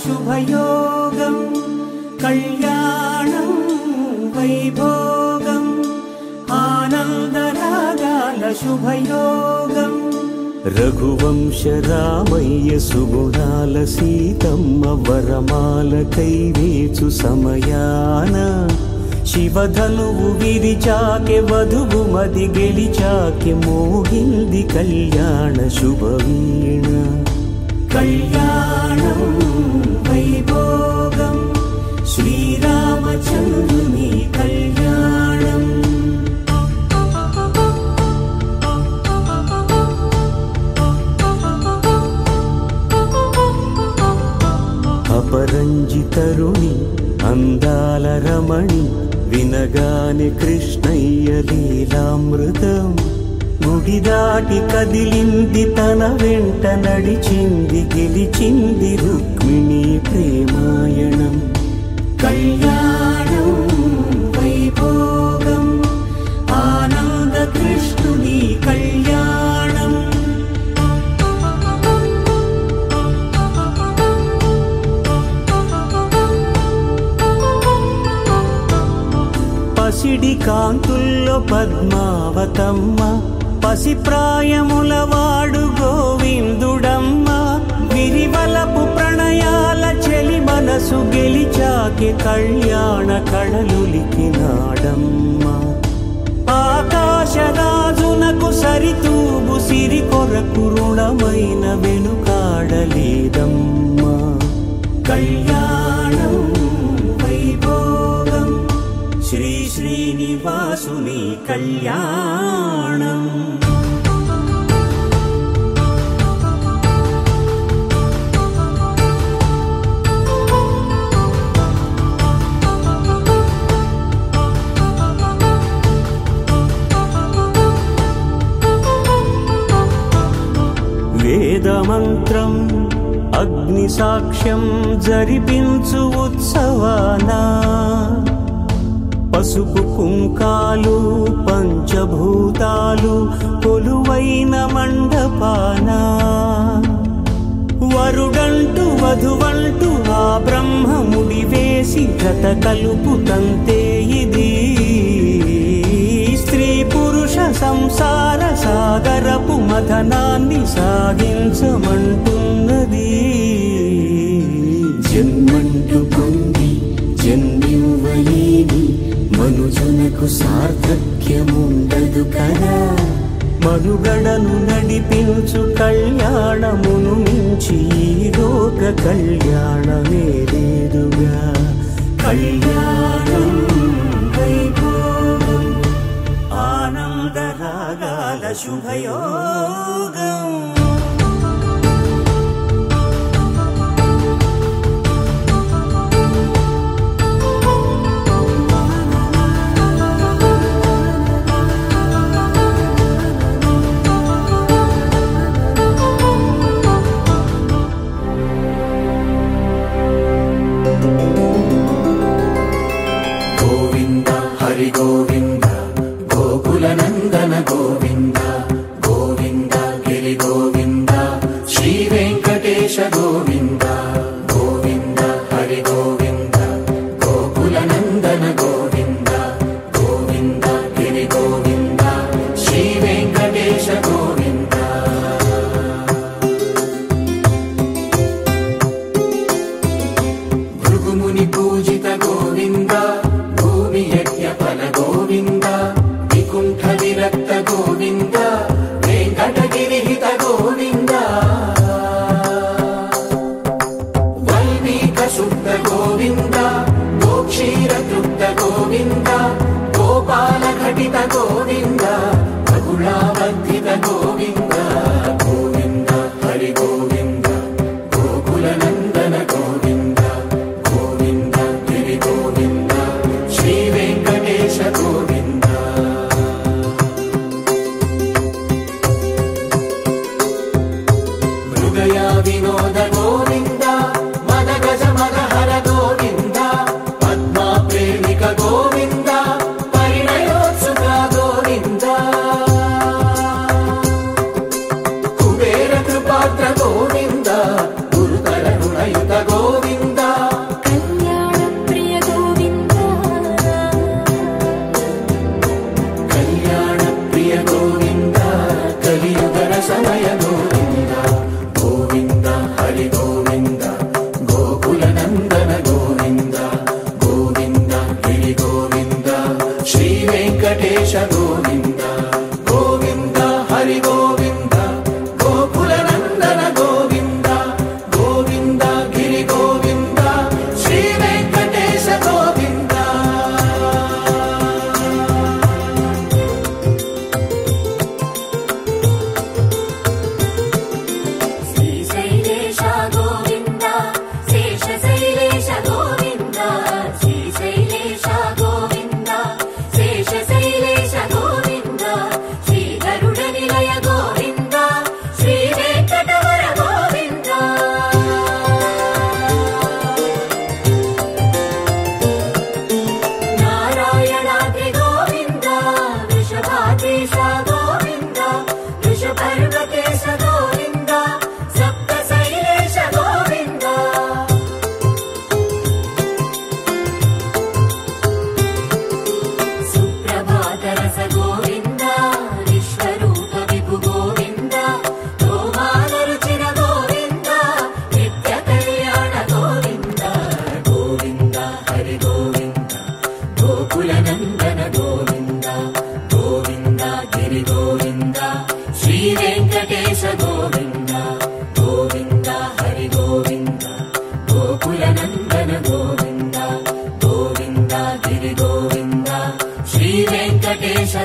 శుభయోగం కళ్యాణం వైభోగం ఆనందరాగాల శుభయోగం రఘువంశ రామయ్య సుగుణాల సీతమ్మ వరమాల కైవేచు సమయాన శివధనువు విరిచాకె వధువు మది గెలిచాకె మోగింది కళ్యాణ శుభవీణ కళ్యాణం వైభోగం శ్రీరామచంద్రుని కళ్యాణం అపరంజి తరుణి అందాల రమణి వినగానే కృష్ణయ్య లీలామృతం గుడి దాటి కదిలింది తన వెంట నడిచింది గెలిచింది రుక్మిణి ప్రేమాయణం కళ్యాణం వైభోగం ఆనంద కృష్ణుని కళ్యాణం పసిడి కాంతుల్లో పద్మావతమ్మ పసిప్రాయముల వాడు గోవిందుడమ్మ విరివలపు ప్రణయాల చెలి మనసు గెలిచాకే కళ్యాణ కళలులికినాడమ్మ ఆకాశరాజునకు సరితూగు సిరి కొరకు రుణమైన వెనుకాడలేదమ్మ కళ్యాణం వైభోగం శ్రీ శ్రీనివాసుని కళ్యాణం వేదమంత్రం అగ్ని సాక్ష్యం జరిపించు ఉత్సవానా పసుపు కుంకాలు పంచభూతాలు కొలువైన మండపాన వరుడంటూ వధువంటూ ఆ బ్రహ్మముడి వేసి గత కలుపుతంతే ఇది స్త్రీ పురుష సంసార సాగరపు మథనాన్ని సాగించమంటున్నది జన్మంటూ పొంది జన్మివ్వలేని మనుజునకు సార్థక్యముండదు కదా మనుగడను నడిపించు కళ్యాణమును మించి ఈ లోక కళ్యాణమే లేదుగా కళ్యాణం వైభోగం ఆనందరాగాల శుభయోగం గోవింద గోకుల నందన గోవింద గోవింద గిరి గోవింద శ్రీ వెంకటేశ గోవింద గోవింద హరి గోవింద గోకుల నందన గోవింద గోవింద గిరి గోవింద శ్రీ వెంకటేశ గోవింద భృగుముని పూజిత గోవింద యజ్ఞఫల గోవింద వికుంఠ విరక్త గోవింద వెంకటగిరిహిత గోవింద వైదిక శుద్ధ గోవింద గోక్షీర తృప్త గోవింద గోపాల ఘటిత గోవింద బహుళావర్ధిత గోవింద గోవింద హరి గోవింద గోకుల నందన గోవింద గోవింద గిరి గోవింద శ్రీ వెంకటేశ గోవింద మృగయ వినోద గోవింద మద గజ మదహర గోవింద పద్మా ప్రేమిక గోవింద పరిణయోత్సుక గోవింద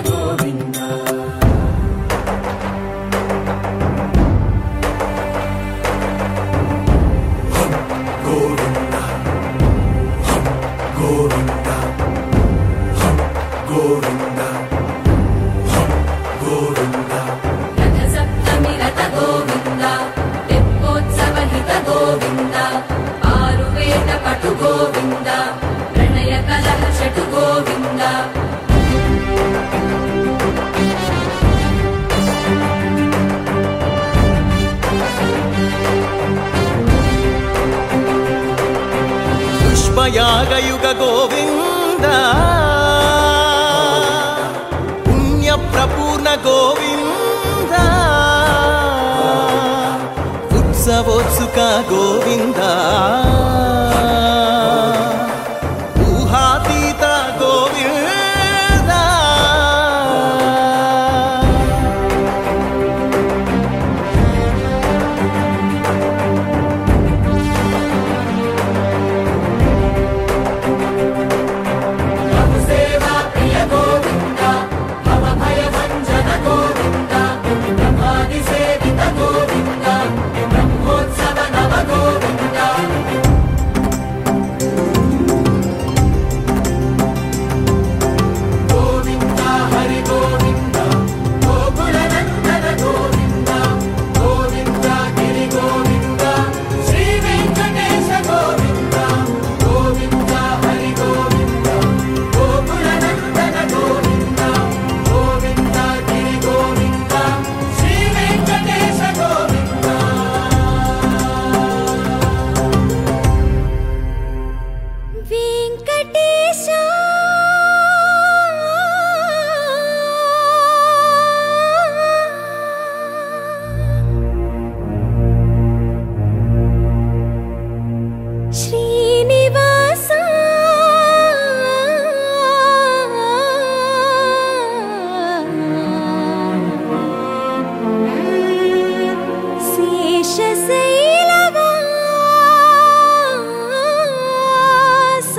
గోవింద గోవింద గోవింద గోవింద గోవింద రథ సప్తమి రథ గోవింద తెప్పోత్సవ హిత గోవింద ఆరువేద పటు గోవింద ప్రణయ కలహ షటు గోవింద పుష్పయాగయుగ గోవింద పుణ్యప్రపూర్ణ గోవింద ఉత్సవోత్సుక గోవింద ఊహాతీత గోవింద సేవా ప్రియ గోవింద భవ భయ భంజన గోవింద బ్రహ్మాది సేవిత గోవింద బ్రహ్మోత్సవ నవ గోవింద గోవింద హరి గోవింద గోకుల నందన గోవింద గోవింద గిరి గోవింద శ్రీ వెంకటేశ గోవింద గోవింద హరి గోవింద గోకుల నందన గోవింద గోవింద గిరి గోవింద శ్రీ వెంకటేశ గోవింద వెంకటేశ శ్రీనివాస శేషశైలవాస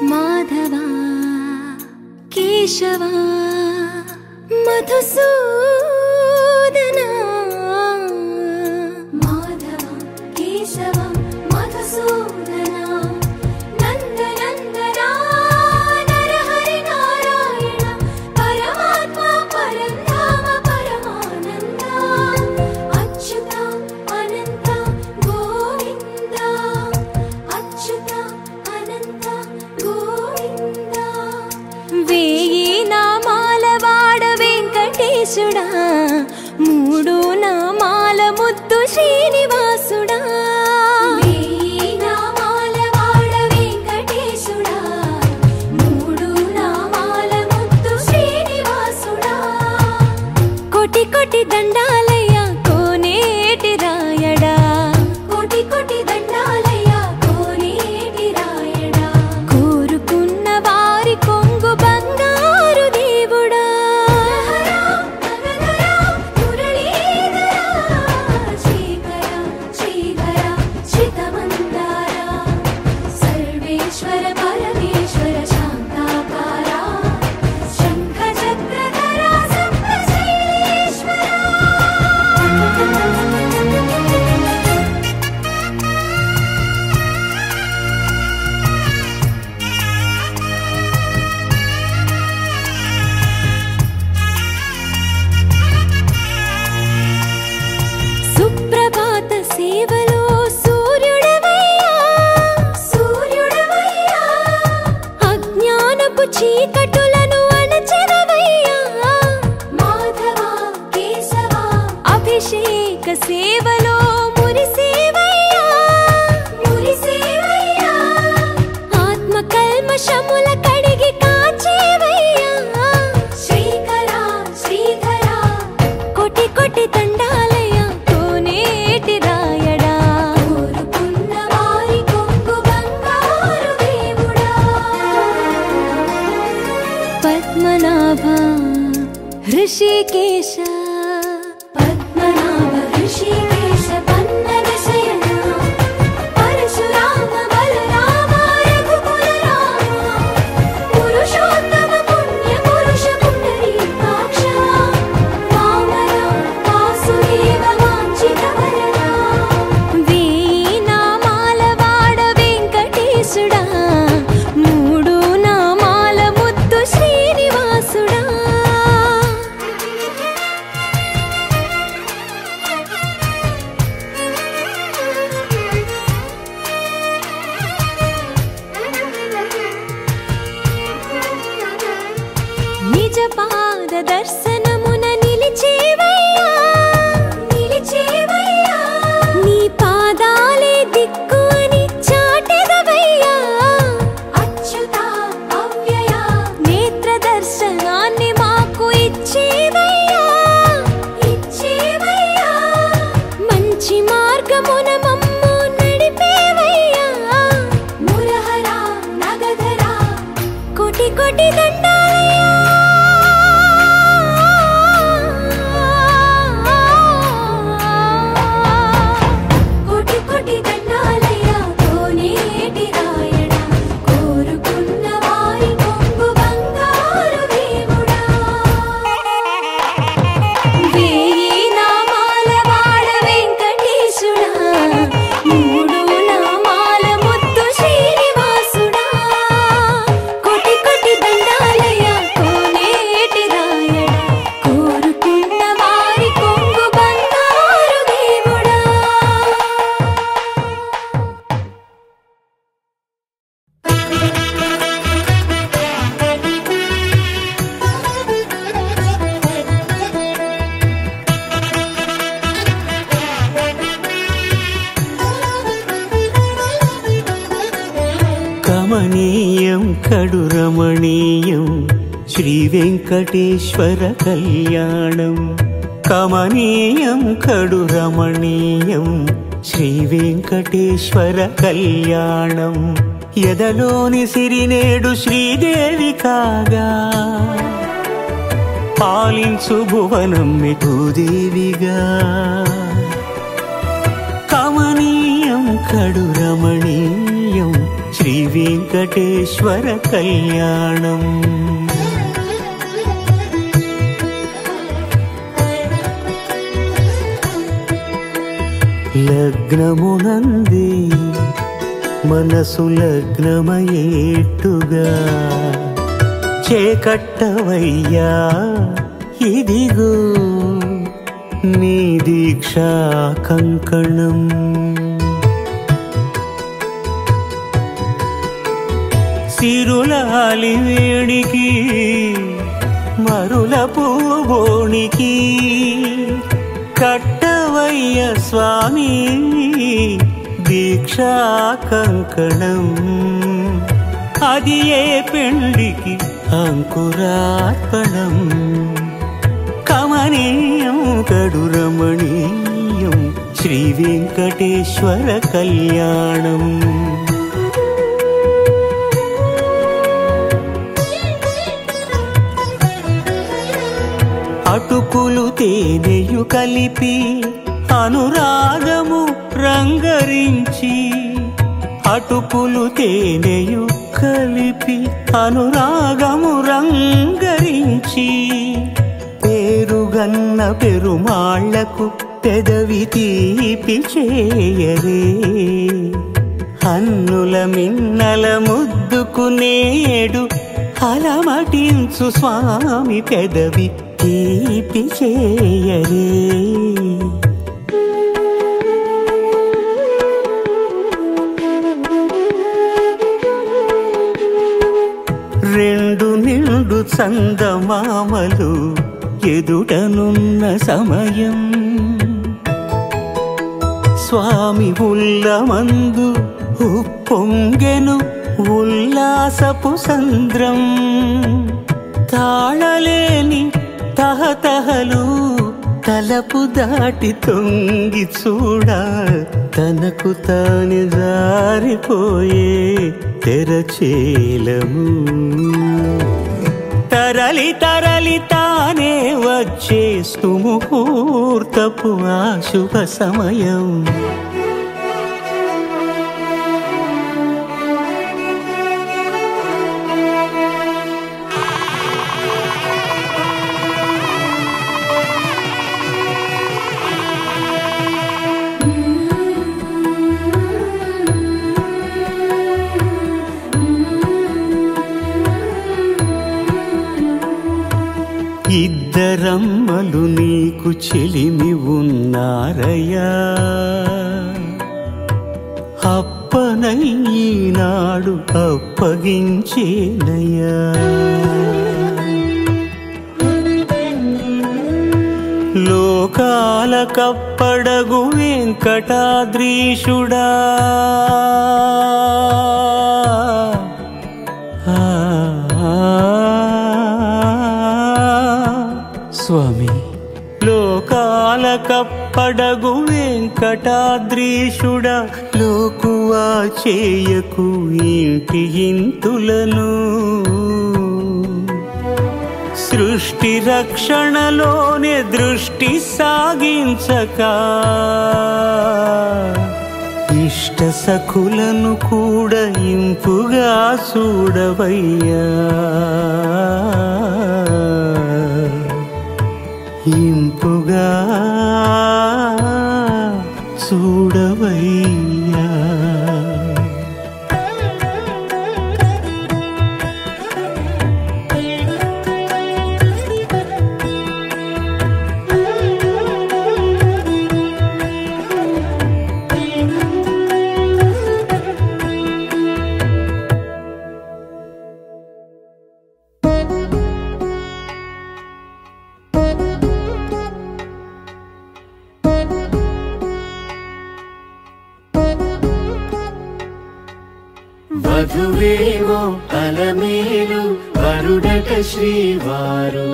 మాధవ కేశవ మధుసూదన మాధవ కేశవ మధుసూదన నందనందన నరహరి నారాయణ పరమాత్మ పరంధామ పరమానంద అచ్యుత అనంత గోవింద అచ్యుత అనంత గోవింద వేయి నామాల వాడ వెంకటేశుడా మూడు నామాల ముద్దు శ్రీనివాసుడా వేయి నామాల వాడ వెంకటేశుడా మూడు నామాల ముద్దు శ్రీనివాసుడా కోటి కోటి దండాలయ్య కోనేటి రాయడా కోటి కోటి దండాలయ్య కోనేటి రాయడా కోరుకున్న వారి కొంగు బంగారు దేవుడా శ్రీకర శ్రీధర శ్రితమందార సర్వేశ్వర పరమేశ్వర శాంతాకార శంఖ చక్రధర సప్తశైలేశ్వర సుప్రభాత సేవలో సూర్యుడవయ్యా సూర్యుడవయ్యా అజ్ఞానపు చీకటులను అణచెదవయ్యా మాధవ కేశవ అభిషేక సేవలో మురిసేవయ్యా మురిసేవయ్యా ఆత్మ కల్మషముల కడిగి కాచేవయ్యా శ్రీకర శ్రీధర కోటి కోటి దండాలయ కోనేటి రాయడా కోరుకున్న వారి కొంగు బంగారు దేవుడా పద్మనాభ హృషికేశ పద్మనాభ హృషికేశ పన్నగ శయన పరశురామ బలరామ మంచి మార్గమున మమ్ము నడిపేవయ్యా మురహరా నగధరా కోటి కోటి దండాలయ్యా కోటి కోటి దండాలయ్యా కోనేటి రాయడా కోరుకున్న వారి కొంగు బంగారు దేవుడా వేయి నామాల వాడ వెంకటేశుడా మూడు నామాల ముద్దు శ్రీనివాసుడా కోటి కోటి దండాలయ్యా కోనేటి రాయడా కోరుకున్న వారి కొంగు బంగారు దేవుడా కమనీయం కడు రమణీయం శ్రీ వెంకటేశ్వర కళ్యాణం కమనీయం కడు రమణీయం శ్రీ వెంకటేశ్వర కళ్యాణం ఎదలోని సిరినేడు శ్రీదేవి కాగా పాలించు భువనం భూదేవిగా కమనీయం కడు రమణీయం శ్రీ వెంకటేశ్వర కళ్యాణం లగ్నమునందే మనసు లగ్నమయేట్టుగా చేకట్టవయ్యా ఇదిగో నీ దీక్షా కంకణం సిరులాలి వేడికి మరుల పూబోనికి కట్టవయ్య స్వామి దీక్షా కంకణం అది ఏ పెండికి అంకురార్పణం కమనీయం కడు రమణీయం శ్రీ వెంకటేశ్వర కళ్యాణం అటుకులు తేనెయు కలిపి అనురాగము రంగరించి అటుకులు తేనెయు కలిపి అనురాగము రంగరించి పేరుగన్న పెరుమాళ్లకు పెదవి తీపి చేయరే అన్నుల మిన్నల ముద్దుకు నేడు అలమటించు స్వామి పెదవి తీపి చేయరే రెండు నిండు చందమామలు ఎదుటనున్న సమయం స్వామి ఉల్లమందు ఉప్పొంగెను ఉల్లాసపు సంద్రం తాళలేని తహతహలు తలపు దాటి తొంగి చూడ తనకు తాను జారిపోయే తెరచేలము తరలి తరలి తానే వచ్చే సుముహూర్తపు ఆ శుభ సమయం ఇద్దరమ్మలు నీకు చెలిమి ఉన్నారయ్యా అప్పనయ్యనాడు అప్పగించేనయ్యా లోకాల కప్పడగు వెంకటాద్రీశుడా స్వామి లోకాల కప్పడగు వెంకటాద్రీశుడా వెంకటాద్రీషుడా లోకువా చేయకు ఇంటి ఇంతులను సృష్టి రక్షణలోనే దృష్టి సాగించక ఇష్ట సఖులను కూడా ఇంపుగా చూడవయ్యా ఇంపుగా చూడవయ్యా వధువేమో అలమేలు వరుడట శ్రీవారు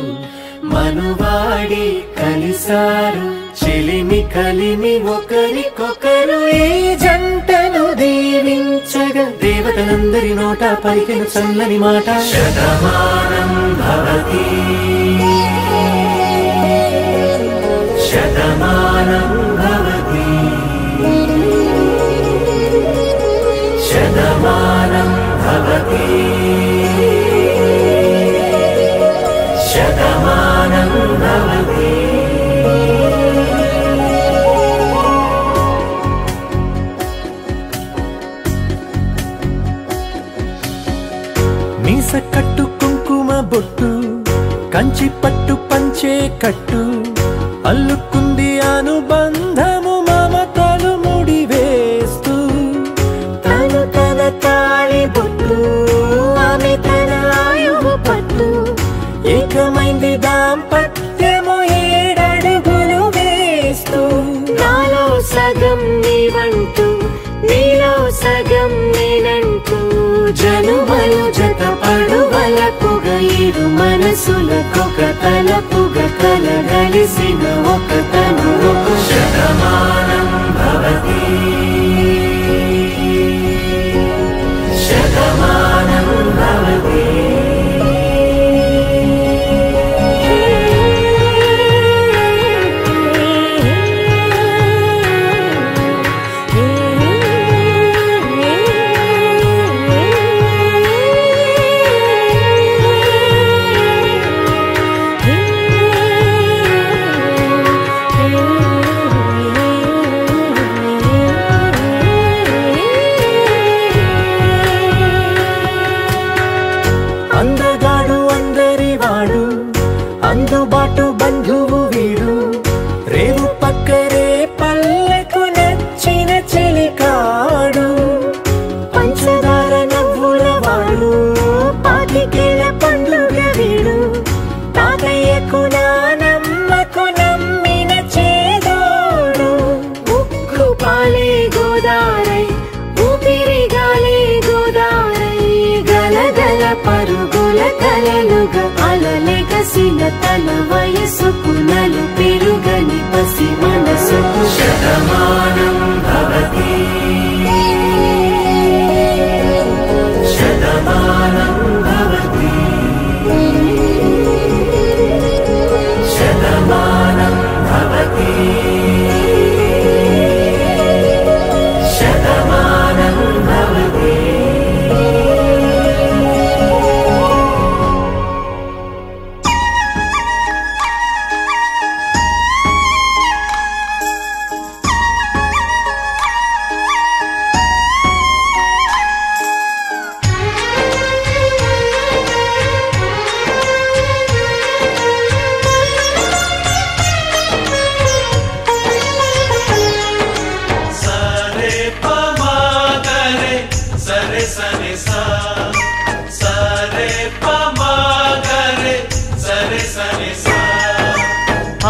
మనువాడి కలిసారు చెలిమి కలిమి ఒకరికొకరు ఈ జంటను దీవించగా దేవతలందరి నోట పలికిన చల్లని మాట శతమానం భవతి శతమానం భవతి శతమానం భవతి శతమానం భవతి మీస కట్టు కుంకుమ బొట్టు కంచి పట్టు పంచే కట్టు అల్లుకుంది అనుబంధము మమతలు ముడివేస్తూ తను తన తాళి బొట్టు ఆమె తన ఆయువు పట్టు ఏకమైంది దాంపత్యము 7 అడుగులు వేస్తూ నాలో సగం నీవంటూ నీలో సగం నేనంటూ జనుమలు జత పడువలపుగ 7 మనసులకొక తలపుగ కలగలిసిన ఒక తను ఒక శతమానం భవతి శతమానం భవతి అందగాడు అందరివాడు అందుబాటు బంధువు వీడు రేవు పక్కరే పల్లెకు నచ్చిన చెలికాడు పంచదార నవ్వుల వాడు పాతికేల పండుగ వీడు తాతయ్యకు నానమ్మకు నమ్మిన చేదోడు ఉక్కు పాలే గోదారై ఊపిరి గాలే గోదారై గలగల పరుగుల కలలుగా అలలెగసిన తన వయసుకు నలు పెరుగని పసి మనసుకు శతమానం భవతి శతమానం భవతి శతమానం భవతి శతమానం భవతి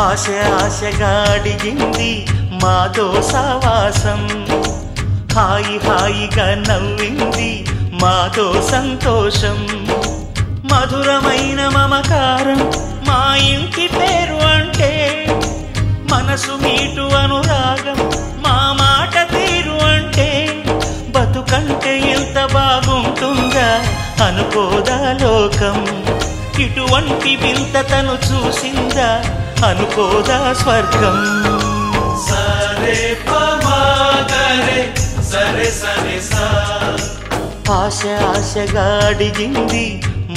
ఆశ ఆశగా అడిగింది మాతో సావాసం హాయి హాయిగా నవ్వింది మాతో సంతోషం మధురమైన మమకారం మా ఇంటి పేరు అంటే మనసు మీటు అనురాగం అనుకోదా లోకం ఇటువంటి వింత తను చూసిందా అనుకోదా స్వర్గం సరే పమాగరే సరే సరే సా ఆశ ఆశగా అడిగింది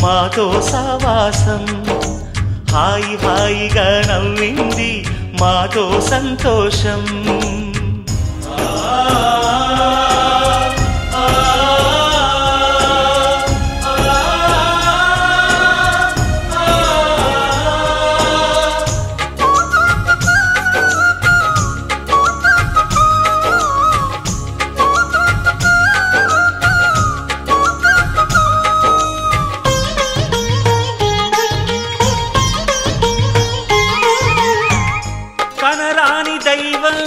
మాతో సావాసం హాయి హాయిగా నవ్వింది మాతో సంతోషం కనరాని దైవం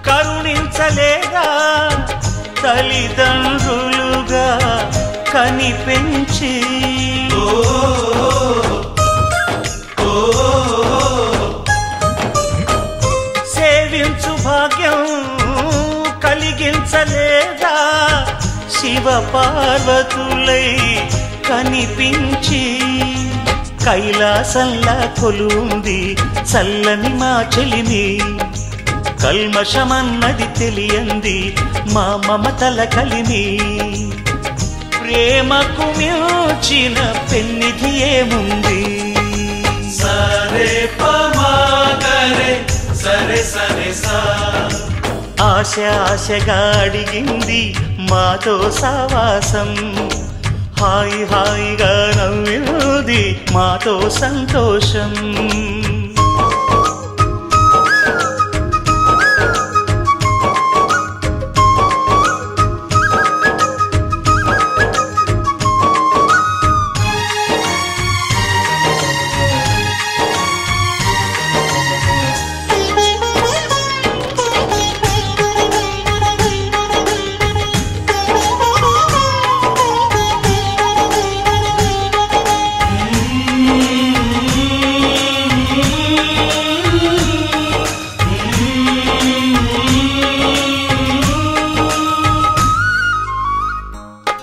కరుణించలేదా తల్లిదండ్రులుగా కనిపెంచి సేవించు భాగ్యం కలిగించలేదా శివ పార్వతులై కనిపించి కైలాసంలా కొలుంది చల్లని మా చెలిమి కల్మషమన్నది తెలియంది మా మమతల కలిమి ప్రేమకు మించిన పెన్నిధి ఏముంది సరే పమాగరే సరే సరే సా ఆశ ఆశగా అడిగింది మాతో సావాసం హాయి హాయిగా నవ్వింది మాతో సంతోషం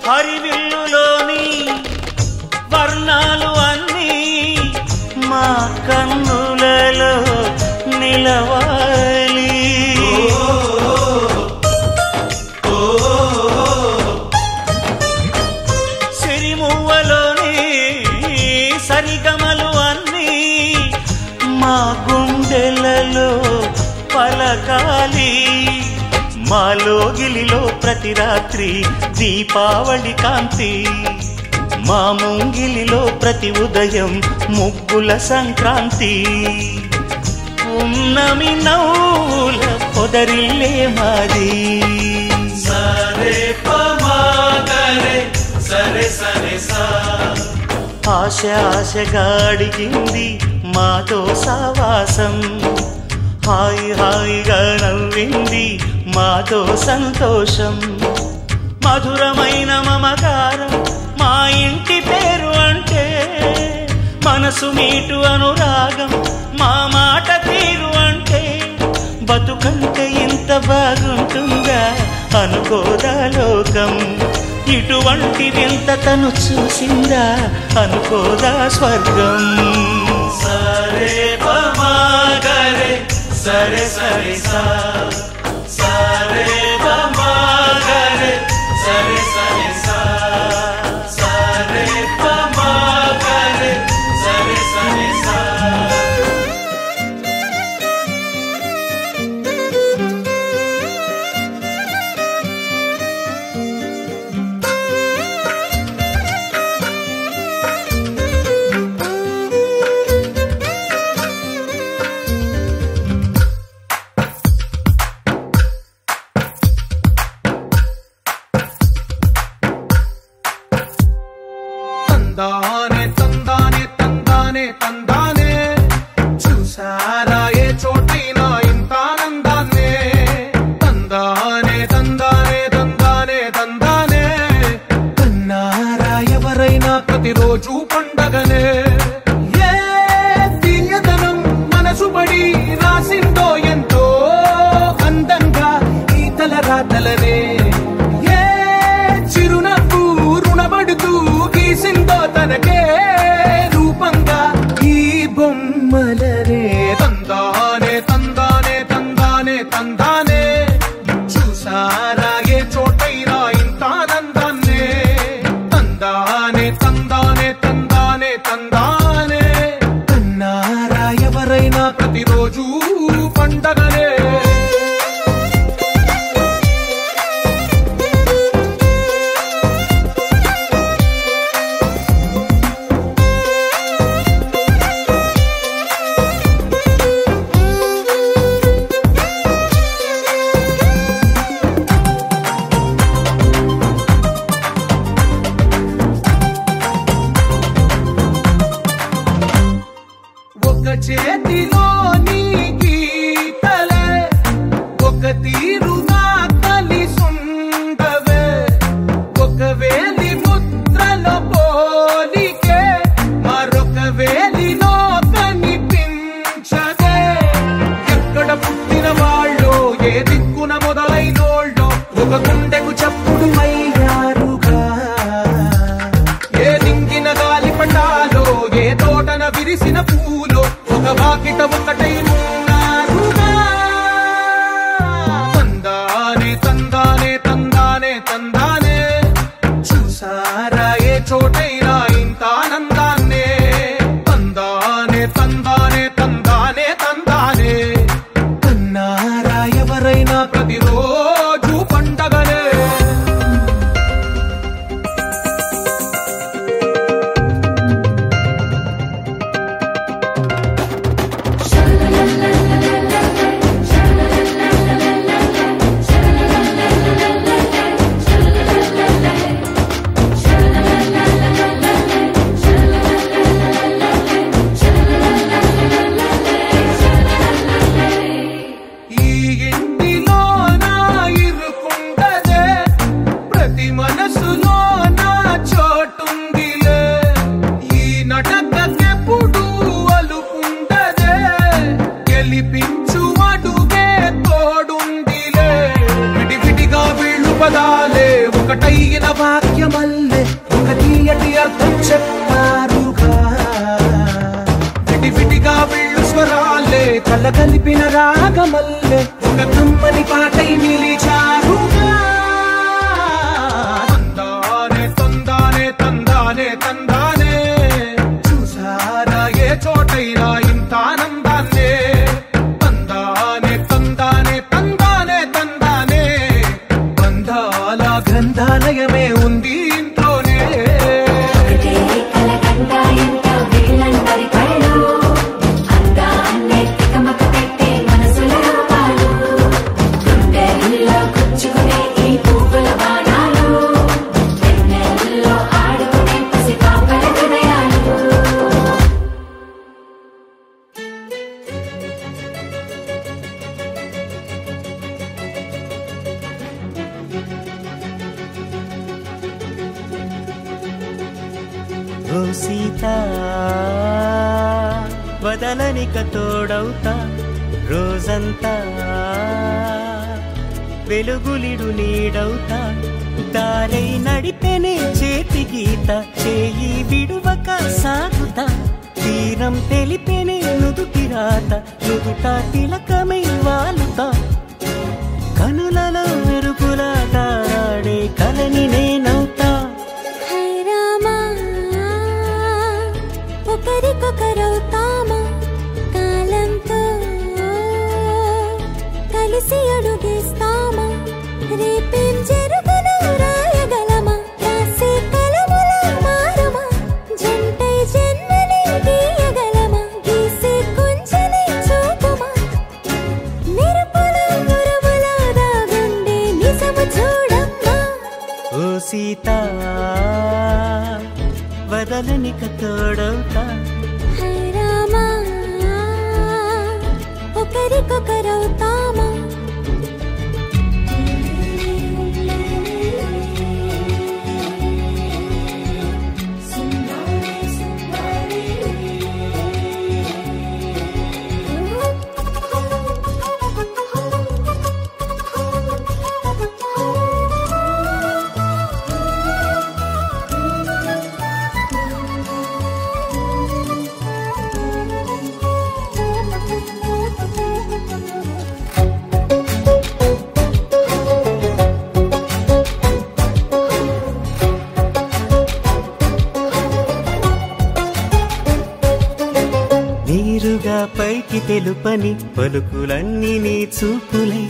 హరివిల్లులోని వర్ణాలు అన్నీ మా కన్నులలో నిలవాలి సిరిమువ్వలోని సరిగమలు అన్నీ మా గుండెలలో పలకాలి మాలోగిలిలో ప్రతి రాత్రి దీపావళి కాంతి మా ముంగిలిలో ప్రతి ఉదయం ముగ్గుల సంక్రాంతి ఉన్నమి నవ్వుల పొదరిల్లే మాది సరే పమాగరే సరే సరే సా ఆశ ఆశగా అడిగింది మాతో సావాసం హాయి హాయిగా నవ్వింది మాతో సంతోషం మధురమైన మమకారం మా ఇంటి పేరు అంటే మనసు మీటు అనురాగం మా మాట తీరు అంటే బతుకంటే ఇంత బాగుంటుందా అనుకోదా లోకం ఇటువంటి వింత తను చూసిందా అనుకోదా స్వర్గం సరే పమాగరే సరే సరే సా సరే పమాగరే సరే సరే సా సరే పమాగరే సరే సరే సా తీరుగా కలిసుండవే ఒక వేలి ముద్రలో పోలికే మరొక వేలిలో కనిపించదే ఎక్కడ పుట్టిన వాళ్ళు ఏ దిక్కున మొదలైనోళ్ళో ఒక గుండెకు చప్పుడు అయ్యారుగా ఏ దింగిన గాలి పటాలో ఏ తోటన విరిసిన పూలో ఒక వాకిట ఒకటై ఉన్నారుగా తందానే తందానే తందానే తందానే చూసారా ఏ చోటైనా ఇంత ఆనందాన్నే తందానే తందానే తందానే తందానే కన్నారా ఎవరైనా ప్రతిరోజు పండగనే ఈ ఇంటిలో నా ఇరుకుండదే ప్రతి మనసులో నా చోటుందిలే ఈ నటకెప్పుడు అలుకుండదే గెలిపించు అడుగే తోడుందిలే విడివిడిగా వీళ్ళు పదాలే ఒకటైన వాక్యమల్లే ఒక తీయటి అర్థం చెప్పారుగా విడివిడిగా వీళ్ళు స్వరాలే కళ్ళ కలిపిన రాగమల్లే ఒక కమ్మని పాటై నిలిచారుగా తందానే తందానే తందానే తందానే చూసారా ఏ చోటైనా ఇంత ఆనందాన్నే తందానే తందానే తందానే తందానే బంధాల గ్రంథాలయమే ఉంది ఇంట్లోనే ఒకటే కలగంట ఎంత వీళ్ళందరి కళ్ళు అందాన్నే తికమక పెట్టే మనసుల రూపాలు గుండెల్లో గుచ్చుకునే ఈ పువ్వుల బాణాలు వెన్నెల్లో ఆడుకునే పసిపాపల హృదయాలు ఓ సీత వదలనిక తోడవుతా రోజంతా వెలుగులిడు నీడవుతా దారై నడిపెనే చేతి గీత చేయి విడువక సాగుతా తీరం తెలిపెనే నుదుటి రాత నుదుట తిలకమై వాలుతా కనులలో మెరుపులా తారాడే కలని నేనవుతా హై రామా ఒకరికొకరవుతామా కాలంతో కలిసి అడుగేస్తామా రేపేం జరుగునో రాయగలమా రాసే కలముల మారమా జంటై జన్మని గీయగలమా గీసే కొంచెని చూపుమా మెరుపుల మురుముల దాగుండే నిజము చూడమ్మా ఓ సీత వదలనిక తోడవుతా హై రామా ఒకరికొకరవుతామా నీరుగా పైకి తెలుపని పలుకులన్నీ నీ చూపులై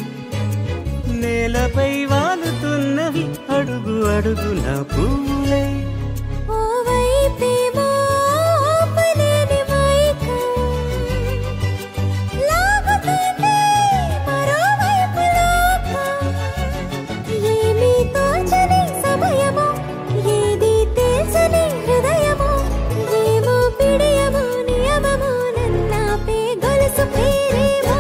నేలపై వాలుతున్నవి అడుగు అడుగున పూలై ఓ వైపేమో ఆపలేని మైకం లాగుతుంది మరోవైపు లోకం ఏమీ తోచని సమయమో ఏది తేల్చని హృదయమో ఏమో పిడియమో నియమమో నన్నాపే గొలుసు పేరేమో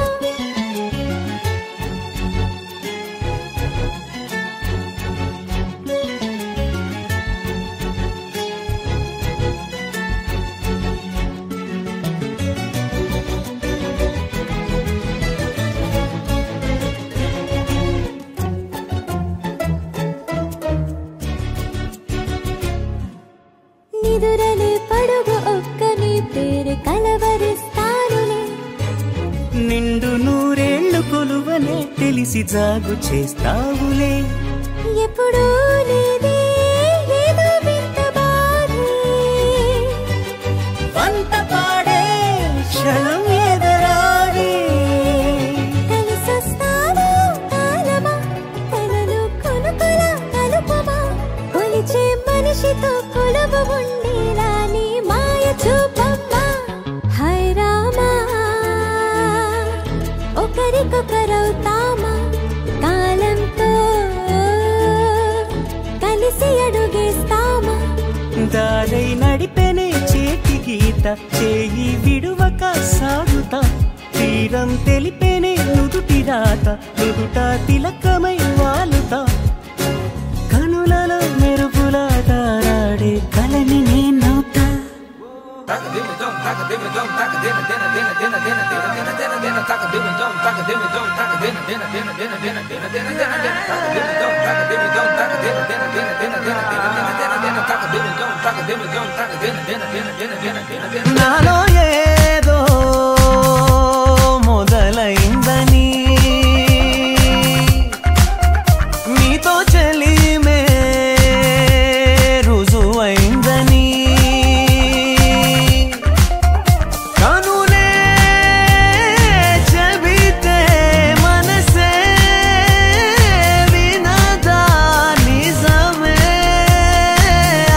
కలవరిస్తానులే. నిండు నూరేళ్లు కొలువనే తెలిసి జాగు చేస్తావులే. ఎప్పుడూ నీదే ఏదో వింత బాధే, వంత పాడే క్షణం ఎదరాడే. కలిసొస్తావా కాలమా, తనను కొనుకొలా కలుపమా, కొలిచే మనిషితో కొలువు ఉండేలా నీ మాయ చూపమ్మా. హై రామా, ఒకరికొకరవుతామా, కాలంతో కలిసి అడుగేస్తామా. దారై నడిపెనే చేతి గీత, చేయి విడువక సాగుతా. తీరం తెలిపేనే నుదుటి రాత, నుదుట తిలకమై వాలుతా. కనులలో మెరుపులా తారాడే కలని నేనవుతా. నాలో ఏదో మొదలైందని, నీతో చెలిమే రుజువైందని, కనునే చెబితే మనసే వినదా, నిజమే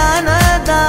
అనదా.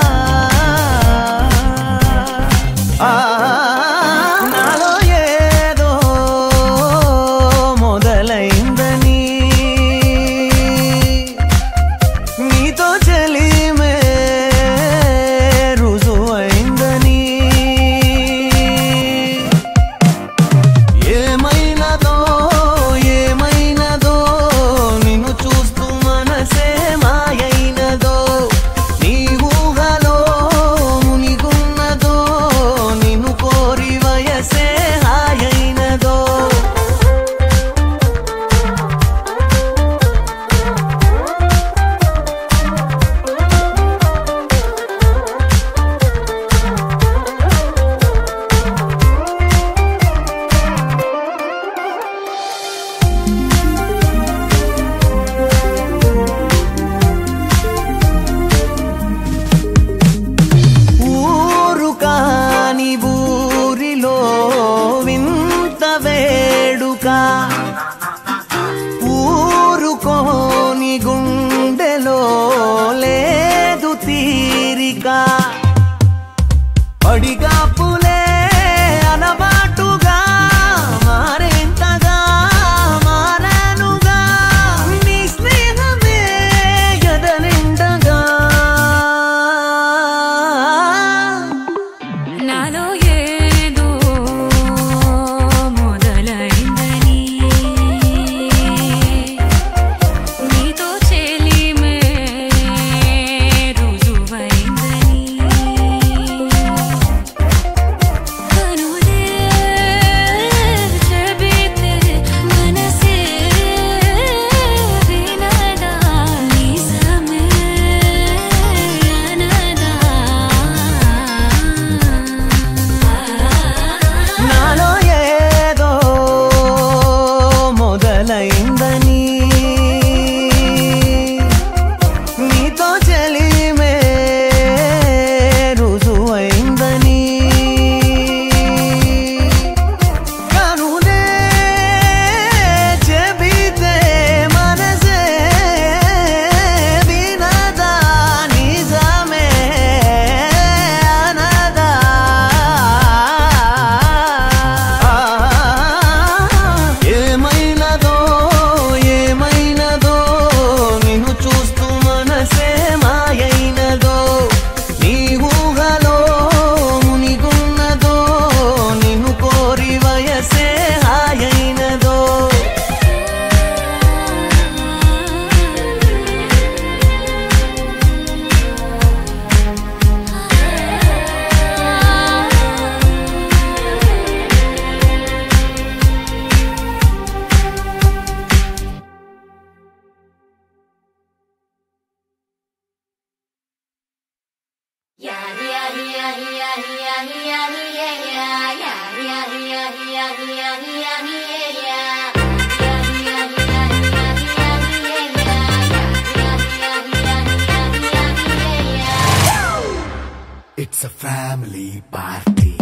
It's a family party.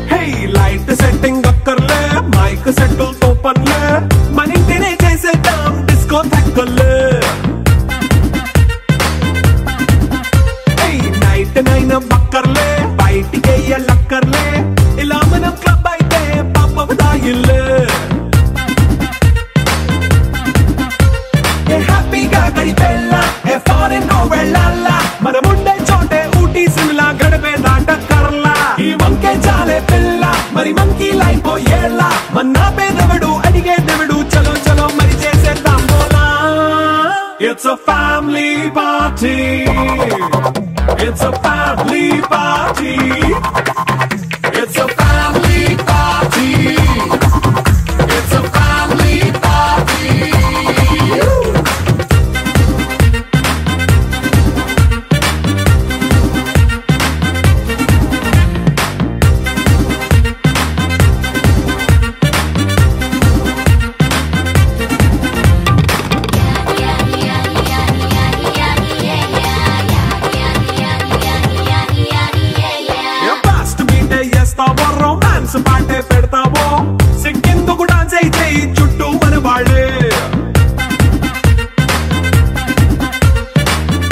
Hey, light setting akkarle, mic settle to panle, manintine chesedam disco thakkale. నైన బక్కర్లే బయటికే ఎల్లక్కర్లే ఇలా మనం క్లబ్ అయితే పాప దాయిల్లే ఏ హ్యాపీగా గడిపెళ్ళ ఏ ఫారెన్ కో వెళ్ళాల మనం ఉండే చోటే ఊటీ సిమ్లా గడిపే దాటక్కర్లా ఈ వంకే చాలే పిల్ల మరి మంకీ లైఫ్ ఏళ్ళ మన్నా పేదవడు అడిగే దేవుడు చలో చలో మరి చేసేద్దాం బోలా It's a family party. It's a family party. It's a family party. It's a family party. Romance పాటే పెడతావో సిక్కిందుకు డాన్స్ అయితే చుట్టూ మన వాళ్ళే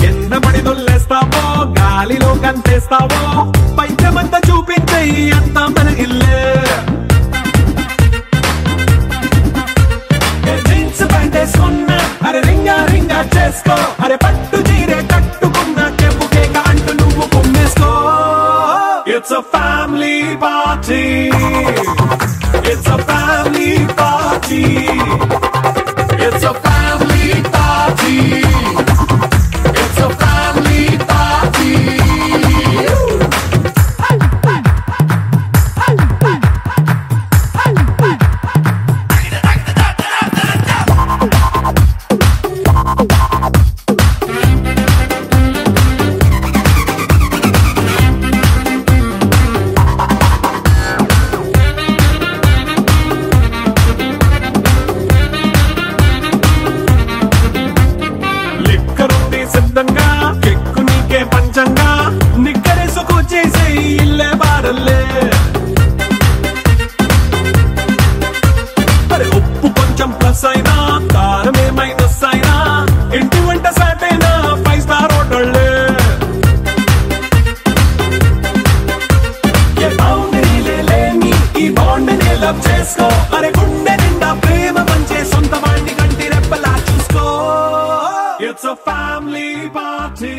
కింద పడి దొల్లేస్తావో గాలిలో కంతేస్తావో పైకమంతా చూపించే అంతా మన ఇల్లే జీన్స్ ప్యాంటేసుకున్నా అరే రింగా రింగా చేసుకో అరే పట్టు చీరే కట్టుకున్న కెప్పు కేక అంటూ నువ్వు కుమ్మేసుకో It's a family party. It's a family party. It's a family party. It's a family party. సిద్ధంగా కెక్కు నీకే పంచంగా నిక్కరేసుకు చేసే ఇల్లే బారల్లే మరి ఉప్పు కొంచెం ప్లస్ అయినా కారమే మైనస్ అయినా ఇంటి వంట సాట్ అయినా 5 స్టార్ హోటళ్ళే ఏ బౌండరీలే లేని ఈ బాండ్ ని లవ్ చేసుకో అరే గుండె నిండా ప్రేమ పంచే సొంత వాడిని కంటి రెప్పలా చూసుకో It's a family party.